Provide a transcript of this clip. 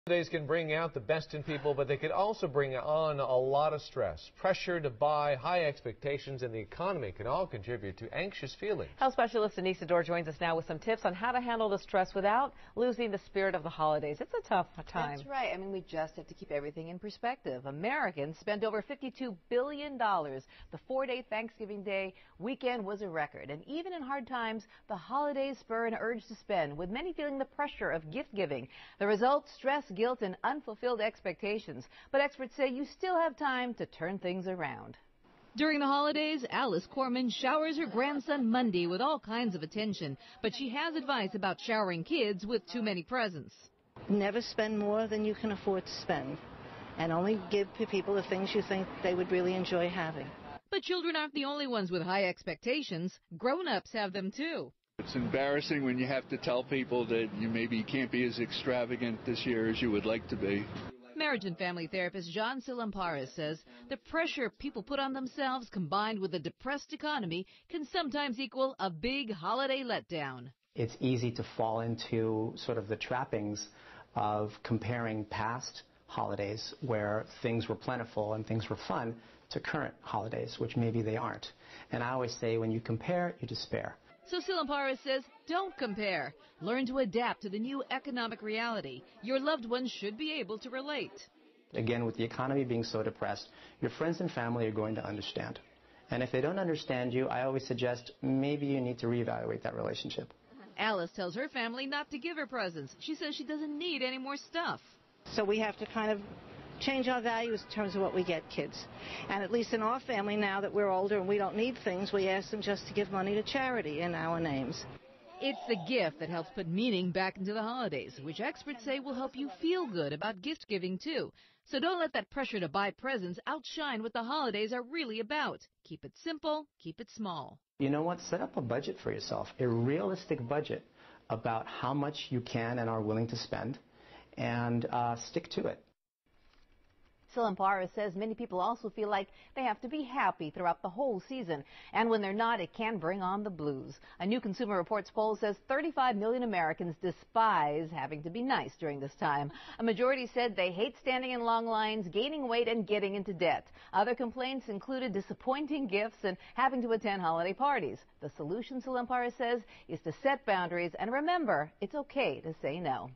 Holidays can bring out the best in people, but they could also bring on a lot of stress. Pressure to buy, high expectations, and the economy can all contribute to anxious feelings. Health specialist Denise Dor joins us now with some tips on how to handle the stress without losing the spirit of the holidays. It's a tough time. That's right. I mean, we just have to keep everything in perspective. Americans spent over $52 billion. The 4-day Thanksgiving Day weekend was a record. And even in hard times, the holidays spur an urge to spend, with many feeling the pressure of gift giving. The result, stress, guilt, and unfulfilled expectations. But experts say you still have time to turn things around. During the holidays, Alice Corman showers her grandson Monday with all kinds of attention, but she has advice about showering kids with too many presents. Never spend more than you can afford to spend, and only give people the things you think they would really enjoy having. But children aren't the only ones with high expectations. Grown-ups have them too. It's embarrassing when you have to tell people that you maybe can't be as extravagant this year as you would like to be. Marriage and family therapist Tsilimparis says the pressure people put on themselves combined with a depressed economy can sometimes equal a big holiday letdown. It's easy to fall into sort of the trappings of comparing past holidays where things were plentiful and things were fun to current holidays, which maybe they aren't. And I always say when you compare, you despair. So Tsilimparis says, don't compare. Learn to adapt to the new economic reality. Your loved ones should be able to relate. Again, with the economy being so depressed, your friends and family are going to understand. And if they don't understand you, I always suggest maybe you need to reevaluate that relationship. Alice tells her family not to give her presents. She says she doesn't need any more stuff. So we have to kind of change our values in terms of what we get kids. And at least in our family, now that we're older and we don't need things, we ask them just to give money to charity in our names. It's the gift that helps put meaning back into the holidays, which experts say will help you feel good about gift giving too. So don't let that pressure to buy presents outshine what the holidays are really about. Keep it simple, keep it small. You know what? Set up a budget for yourself, a realistic budget about how much you can and are willing to spend, and stick to it. Tsilimparis says many people also feel like they have to be happy throughout the whole season, and when they're not, it can bring on the blues. A new Consumer Reports poll says 35 million Americans despise having to be nice during this time. A majority said they hate standing in long lines, gaining weight, and getting into debt. Other complaints included disappointing gifts and having to attend holiday parties. The solution, Tsilimparis says, is to set boundaries and remember, it's okay to say no.